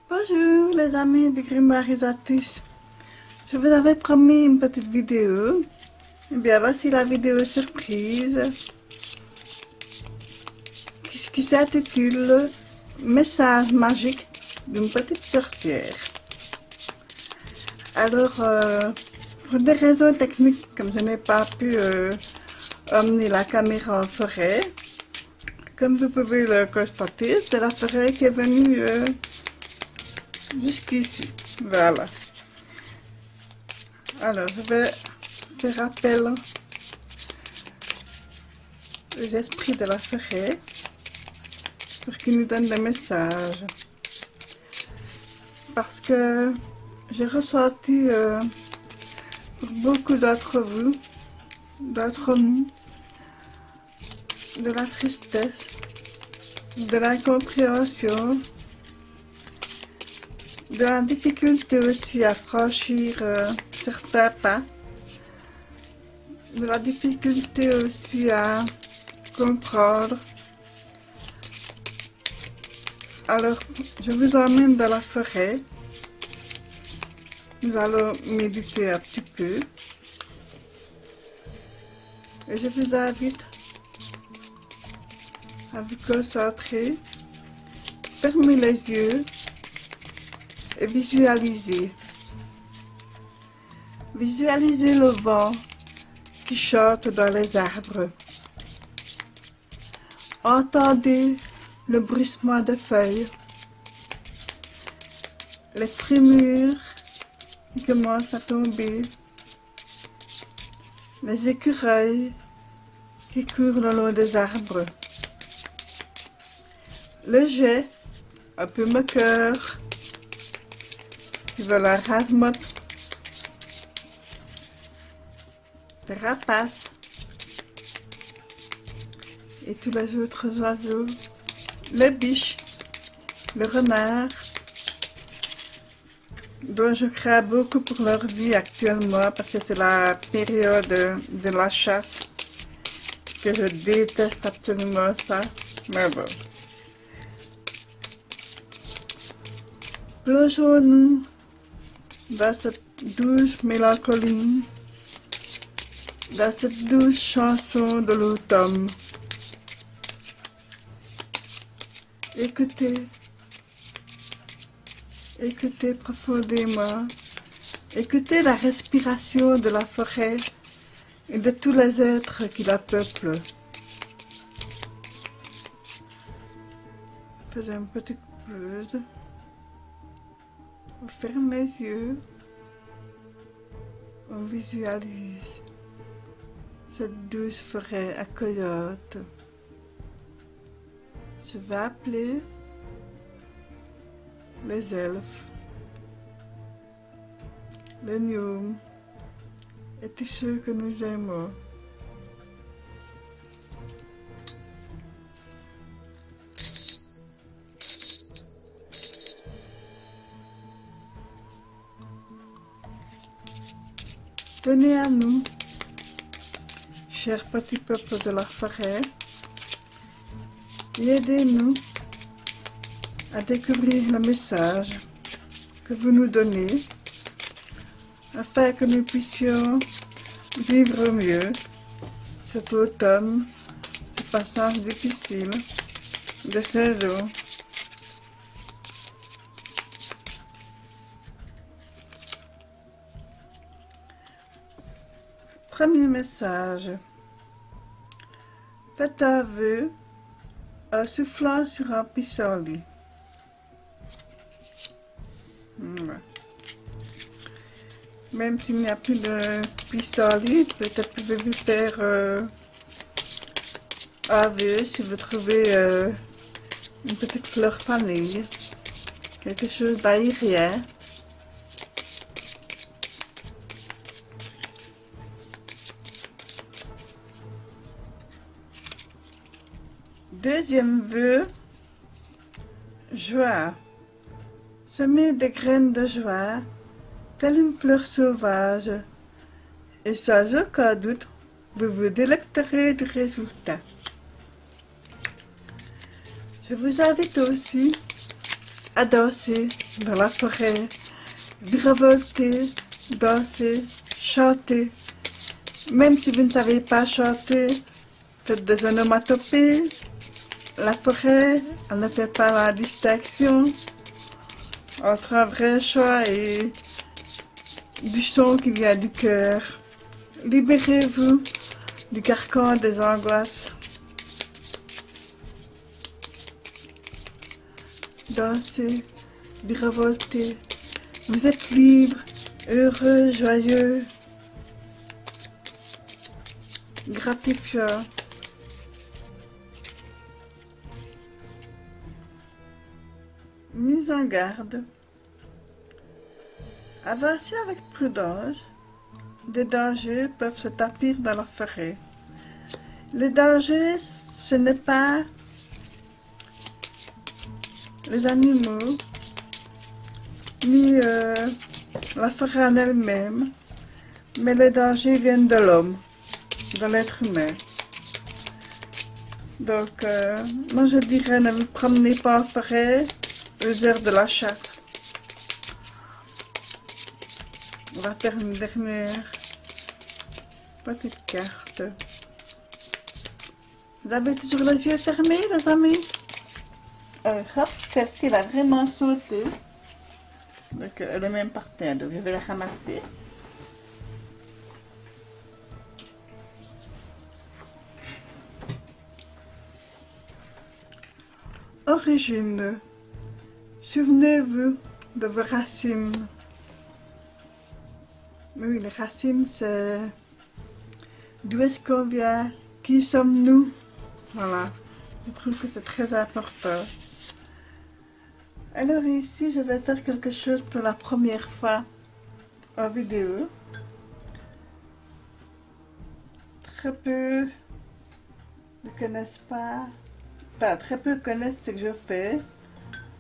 Bonjour les amis de Grimarisatis. Je vous avais promis une petite vidéo. Et bien voici la vidéo surprise qui s'intitule Message magique d'une petite sorcière. Alors, pour des raisons techniques, comme je n'ai pas pu emmener la caméra en forêt, comme vous pouvez le constater, c'est la forêt qui est venue jusqu'ici. Voilà. Alors, je vais faire appel aux esprits de la forêt pour qu'ils nous donnent des messages. Parce que j'ai ressenti pour beaucoup d'entre vous, d'entre nous, de la tristesse, de l'incompréhension, de la difficulté aussi à franchir certains pas, de la difficulté aussi à comprendre. Alors, je vous emmène dans la forêt. Nous allons méditer un petit peu. Et je vous invite à vous concentrer, fermer les yeux et visualiser. Visualisez le vent qui chante dans les arbres. Entendez le bruissement des feuilles, les frémures qui commencent à tomber, les écureuils qui courent le long des arbres, le jet un peu moqueur qui veut la rase-motte, les rapaces et tous les autres oiseaux, les biches, le renard, dont je crains beaucoup pour leur vie actuellement parce que c'est la période de la chasse, que je déteste absolument ça, mais bon. Plongeons-nous dans cette douce mélancolie, dans cette douce chanson de l'automne. Écoutez, écoutez profondément, écoutez la respiration de la forêt et de tous les êtres qui la peuplent. Faisons une petite pause. On ferme les yeux, on visualise cette douce forêt accueillante. Je vais appeler les elfes, les gnomes et tous ceux que nous aimons. Venez à nous, chers petits peuples de la forêt, et aidez-nous à découvrir le message que vous nous donnez, afin que nous puissions vivre au mieux cet automne, ce passage difficile de saison. Premier message. Faites un vœu en soufflant sur un pissenlit. Même s'il n'y a plus de pissenlit, peut-être pouvez-vous faire un vœu si vous trouvez une petite fleur fanée, quelque chose d'aérien. Deuxième vœu, joie. Semez des graines de joie, telle une fleur sauvage, et sans aucun doute, vous vous délecterez du résultat. Je vous invite aussi à danser dans la forêt, virevolter, danser, chanter. Même si vous ne savez pas chanter, faites des onomatopées. La forêt, elle ne fait pas la distinction entre un vrai chant et du son qui vient du cœur. Libérez-vous du carcan des angoisses. Dansez, virevoltez. Vous êtes libre, heureux, joyeux, gratifiant. Mise en garde. Avancez avec prudence. Des dangers peuvent se tapir dans la forêt. Les dangers, ce n'est pas les animaux, ni la forêt en elle-même, mais les dangers viennent de l'homme, de l'être humain. Donc, moi je dirais ne vous promenez pas en forêt aux heures de la chasse. On va faire une dernière petite carte. Vous avez toujours les yeux fermés, les amis? Hop, celle-ci, elle a vraiment sauté. Donc, elle est même par terre, donc je vais la ramasser. Origine. Souvenez-vous de vos racines. Oui, les racines, c'est d'où est-ce qu'on vient, qui sommes-nous. Voilà, je trouve que c'est très important. Alors ici, je vais faire quelque chose pour la première fois en vidéo. Très peu ne connaissent pas, enfin très peu connaissent ce que je fais.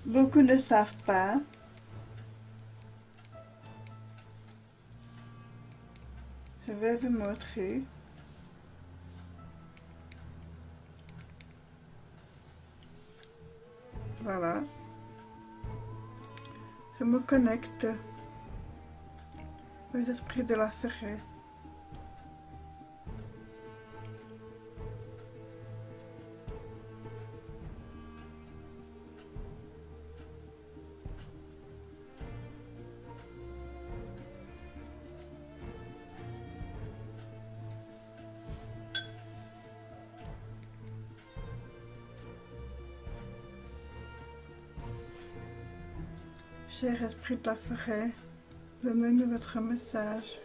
Beaucoup ne savent pas. Je vais vous montrer. Voilà. Je me connecte aux esprits de la forêt. Cher esprit de la forêt, donnez-nous votre message.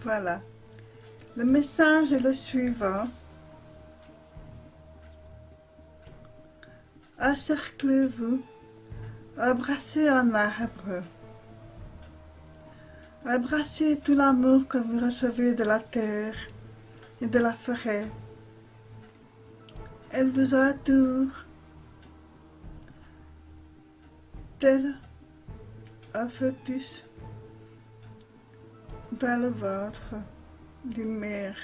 Voilà. Le message est le suivant. Encerclez-vous, embrassez un arbre. Embrassez tout l'amour que vous recevez de la terre et de la forêt. Elle vous entoure, tel un fœtus dans le ventre d'une mère.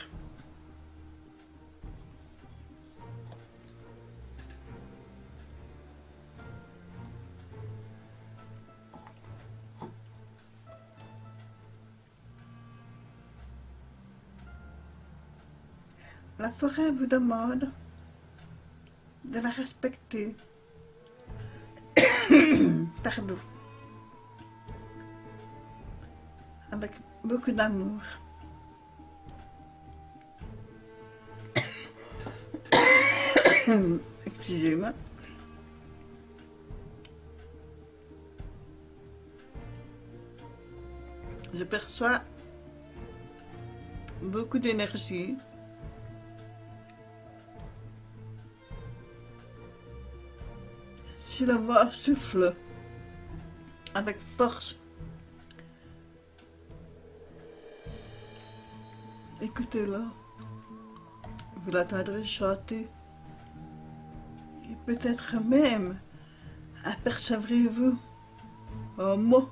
La forêt vous demande de la respecter. Pardon. Avec beaucoup d'amour. Excusez-moi. je perçois beaucoup d'énergie. Si le vent souffle avec force, écoutez-le, vous l'entendrez chanter. Et peut-être même apercevrez-vous un mot.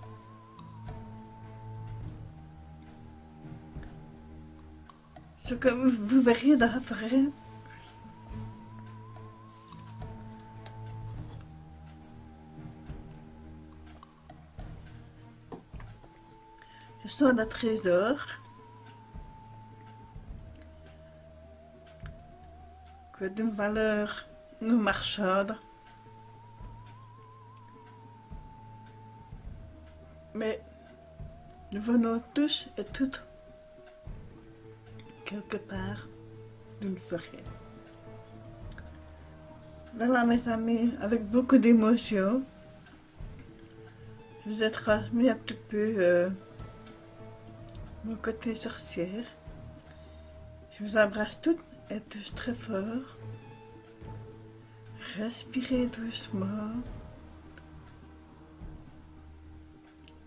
Ce que vous verriez dans la forêt. Ce sont des trésors que d'une valeur non marchande, mais nous venons tous et toutes quelque part d'une forêt. Voilà mes amis, avec beaucoup d'émotion, je vous ai transmis un petit peu mon côté sorcière. Je vous embrasse toutes et tous très fort. Respirez doucement.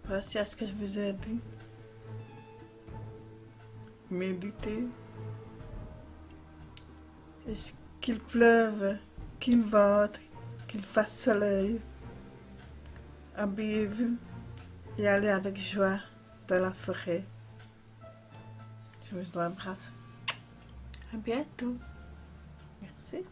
Pensez à ce que je vous ai dit. Méditez. Est-ce qu'il pleuve, qu'il vente, qu'il fasse soleil, habillez-vous et allez avec joie dans la forêt. Je vous embrasse. À bientôt. Merci.